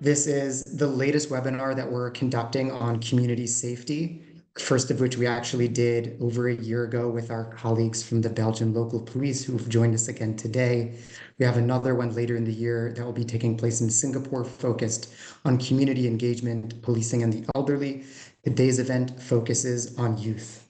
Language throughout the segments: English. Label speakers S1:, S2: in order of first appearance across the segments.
S1: This is the latest webinar that we're conducting on community safety, first of which we actually did over a year ago with our colleagues from the Belgian local police who've joined us again today. We have another one later in the year that will be taking place in Singapore, focused on community engagement, policing, and the elderly. Today's event focuses on youth.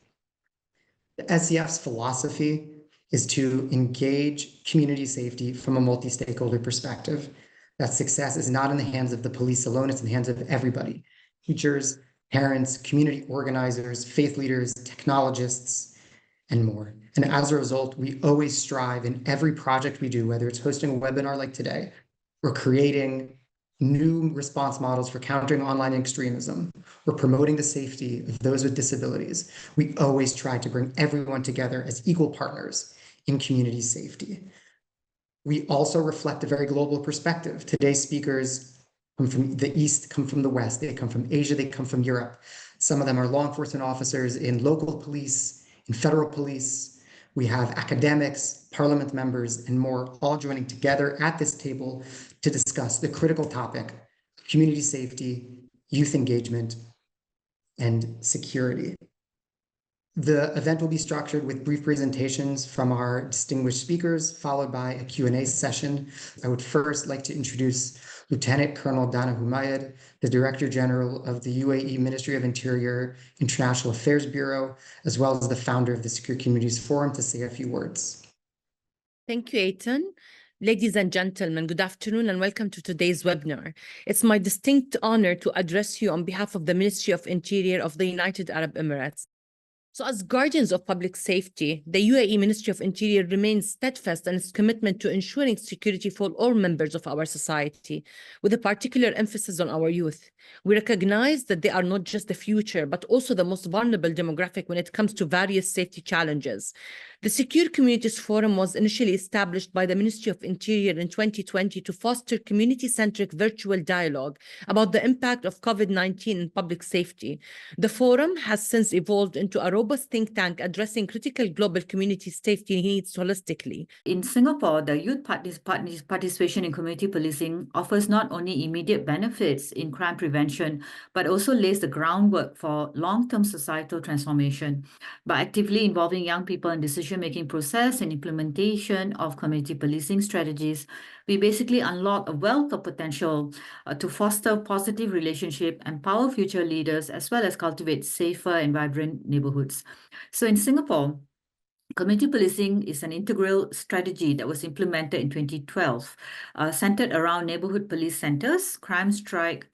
S1: The SEF's philosophy is to engage community safety from a multi-stakeholder perspective. That success is not in the hands of the police alone, it's in the hands of everybody. Teachers, parents, community organizers, faith leaders, technologists, and more. And as a result, we always strive in every project we do, whether it's hosting a webinar like today, or creating new response models for countering online extremism, or promoting the safety of those with disabilities. We always try to bring everyone together as equal partners in community safety. We also reflect a very global perspective. Today's speakers come from the East, come from the West, they come from Asia, they come from Europe. Some of them are law enforcement officers in local police, in federal police. We have academics, parliament members, and more, all joining together at this table to discuss the critical topic of community safety, youth engagement, and security. The event will be structured with brief presentations from our distinguished speakers, followed by a Q&A session. I would first like to introduce Lieutenant Colonel Dana Humaid, the Director General of the UAE Ministry of Interior International Affairs Bureau, as well as the founder of the Secure Communities Forum, to say a few words.
S2: Thank you, Eitan. Ladies and gentlemen, good afternoon and welcome to today's webinar. It's my distinct honor to address you on behalf of the Ministry of Interior of the United Arab Emirates. So as guardians of public safety, the UAE Ministry of Interior remains steadfast in its commitment to ensuring security for all members of our society, with a particular emphasis on our youth. We recognize that they are not just the future, but also the most vulnerable demographic when it comes to various safety challenges. The Secure Communities Forum was initially established by the Ministry of Interior in 2020 to foster community-centric virtual dialogue about the impact of COVID-19 in public safety. The forum has since evolved into a robust think tank addressing critical global community safety needs holistically.
S3: In Singapore, the youth participation in community policing offers not only immediate benefits in crime prevention, but also lays the groundwork for long-term societal transformation. By actively involving young people in decision-making process and implementation of community policing strategies, we basically unlock a wealth of potential to foster positive relationship, empower future leaders, as well as cultivate safer and vibrant neighborhoods. So in Singapore, community policing is an integral strategy that was implemented in 2012, centered around neighborhood police centers, crime strike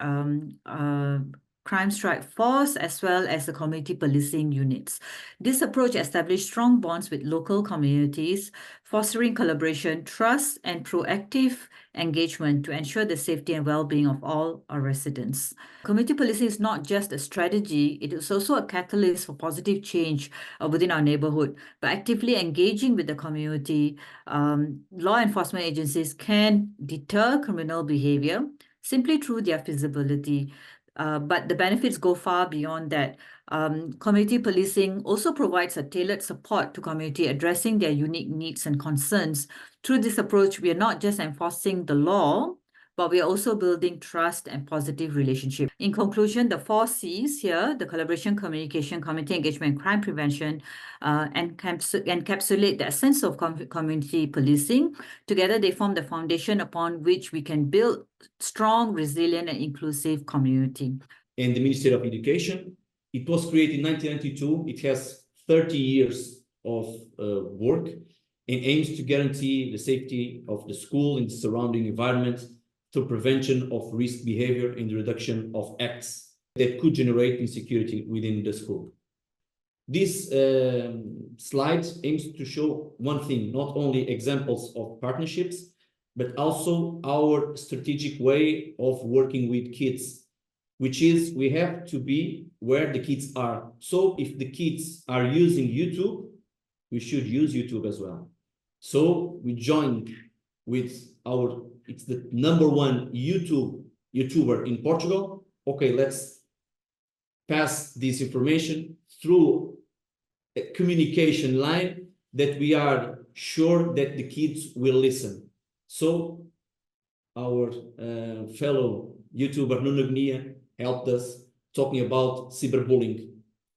S3: force, as well as the community policing units. This approach established strong bonds with local communities, fostering collaboration, trust, and proactive engagement to ensure the safety and well-being of all our residents. Community policing is not just a strategy, it is also a catalyst for positive change within our neighborhood. By actively engaging with the community, law enforcement agencies can deter criminal behavior simply through their feasibility. But the benefits go far beyond that. Community policing also provides a tailored support to community addressing their unique needs and concerns. Through this approach, we are not just enforcing the law, but we are also building trust and positive relationship. In conclusion, the 4 C's here, the collaboration, communication, community engagement, crime prevention, encapsulate the essence of community policing. Together, they form the foundation upon which we can build strong, resilient, and inclusive community.
S4: And the Ministry of Education, it was created in 1992. It has 30 years of work and aims to guarantee the safety of the school and the surrounding environment through prevention of risk behavior and the reduction of acts that could generate insecurity within the school. This slide aims to show one thing, not only examples of partnerships, but also our strategic way of working with kids, which is we have to be where the kids are. So if the kids are using YouTube, we should use YouTube as well. So we joined with it's the #1 YouTuber in Portugal. Okay, let's pass this information through a communication line that we are sure that the kids will listen. So our fellow YouTuber Nunugnia helped us talking about cyberbullying.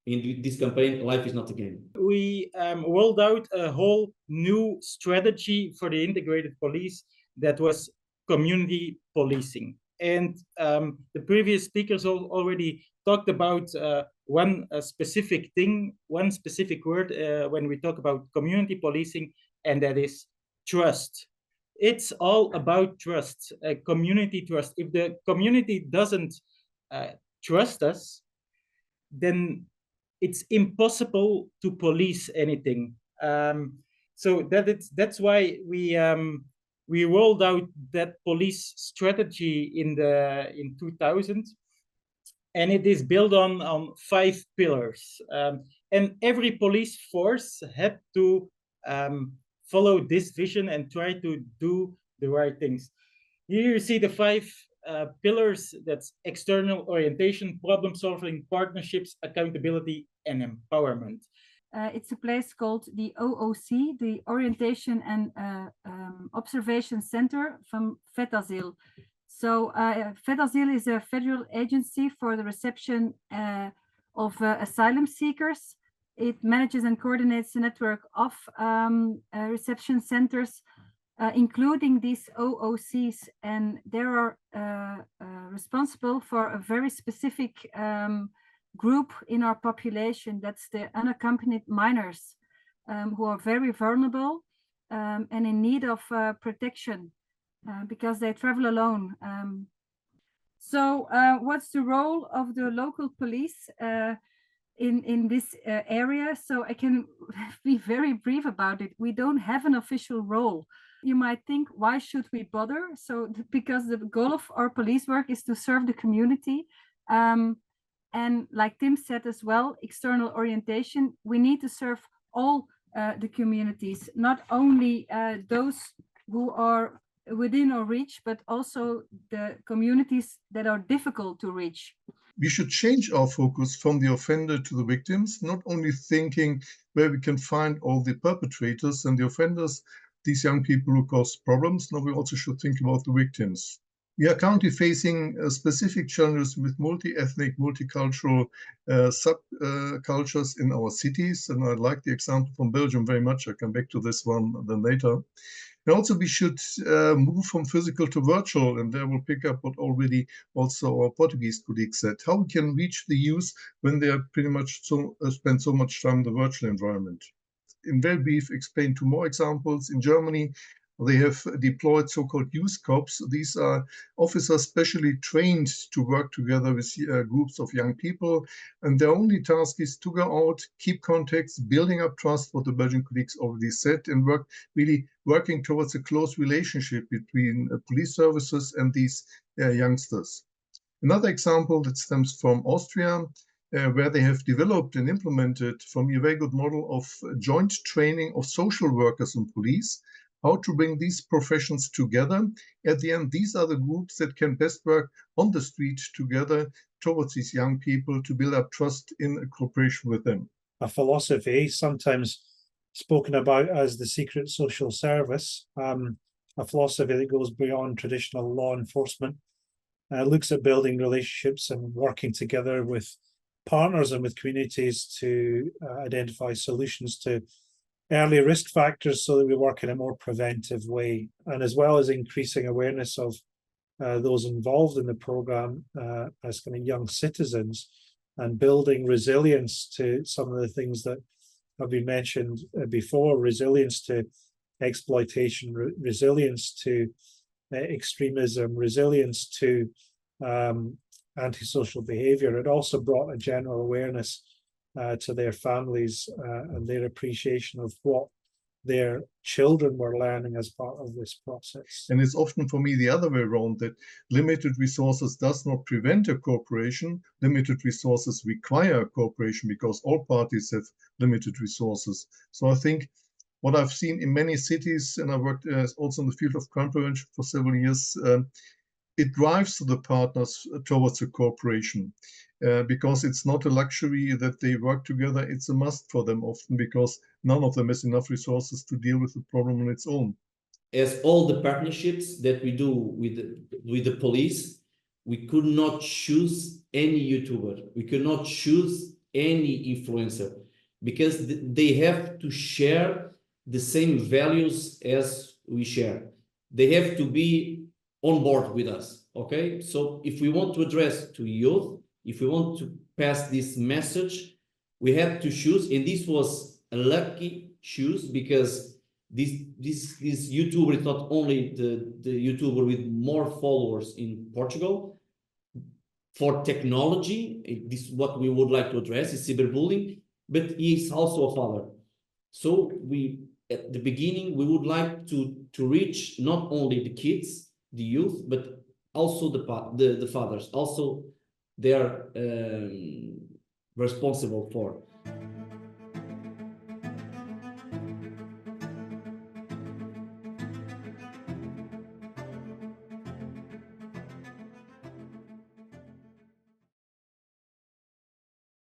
S4: In this campaign, Life is Not a Game.
S5: We rolled out a whole new strategy for the integrated police that was community policing. And the previous speakers already talked about one specific thing, one specific word when we talk about community policing, and that is trust. It's all about trust, community trust. If the community doesn't trust us, then it's impossible to police anything. So that's why we rolled out that police strategy in 2000, and it is built on 5 pillars. And every police force had to follow this vision and try to do the right things. Here you see the 5 pillars. That's external orientation, problem solving, partnerships, accountability, and empowerment.
S6: It's a place called the OOC, the Orientation and Observation Center from FETASIL. So FETASIL is a federal agency for the reception of asylum seekers. It manages and coordinates a network of reception centers, including these OOCs, and they are responsible for a very specific group in our population. That's the unaccompanied minors, who are very vulnerable and in need of protection because they travel alone. So what's the role of the local police in this area? So I can be very brief about it. We don't have an official role. You might think, why should we bother? So because the goal of our police work is to serve the community. And like Tim said as well, external orientation, we need to serve all the communities, not only those who are within our reach, but also the communities that are difficult to reach.
S7: We should change our focus from the offender to the victims, not only thinking where we can find all the perpetrators and the offenders, these young people who cause problems. No, we also should think about the victims. We are currently facing specific challenges with multi-ethnic, multicultural subcultures in our cities. And I like the example from Belgium very much. I'll come back to this one then later. And also we should move from physical to virtual, and there will pick up what already also our Portuguese colleagues said, how we can reach the youth when they are pretty much spend so much time in the virtual environment. In very brief, explain 2 more examples. In Germany, they have deployed so-called youth cops. These are officers specially trained to work together with groups of young people. And their only task is to go out, keep contacts, building up trust, what the Belgian colleagues already said, and working towards a close relationship between police services and these youngsters. Another example that stems from Austria, where they have developed and implemented from a very good model of joint training of social workers and police, how to bring these professions together. At the end, these are the groups that can best work on the street together towards these young people to build up trust in cooperation with them.
S8: A philosophy sometimes spoken about as the secret social service, a philosophy that goes beyond traditional law enforcement, looks at building relationships and working together with partners and with communities to identify solutions to early risk factors so that we work in a more preventive way, and as well as increasing awareness of those involved in the program as kind of young citizens, and building resilience to some of the things that have been mentioned before, resilience to exploitation, resilience to extremism, resilience to antisocial behavior. It also brought a general awareness to their families and their appreciation of what their children were learning as part of this process.
S7: And it's often for me the other way around, that limited resources does not prevent a cooperation. Limited resources require cooperation because all parties have limited resources. So I think what I've seen in many cities, and I worked also in the field of crime prevention for several years, it drives the partners towards a cooperation. Because it's not a luxury that they work together, it's a must for them often, because none of them has enough resources to deal with the problem on its own.
S4: As all the partnerships that we do with the police, we could not choose any YouTuber. We could not choose any influencer because they have to share the same values as we share. They have to be on board with us, okay? So if we want to address to youth, if we want to pass this message, we have to choose, and this was a lucky choose because this YouTuber is not only the YouTuber with more followers in Portugal. For technology, this is what we would like to address, is cyberbullying, but he is also a father. So at the beginning, we would like to reach not only the kids, the youth, but also the fathers. Also, they are responsible for.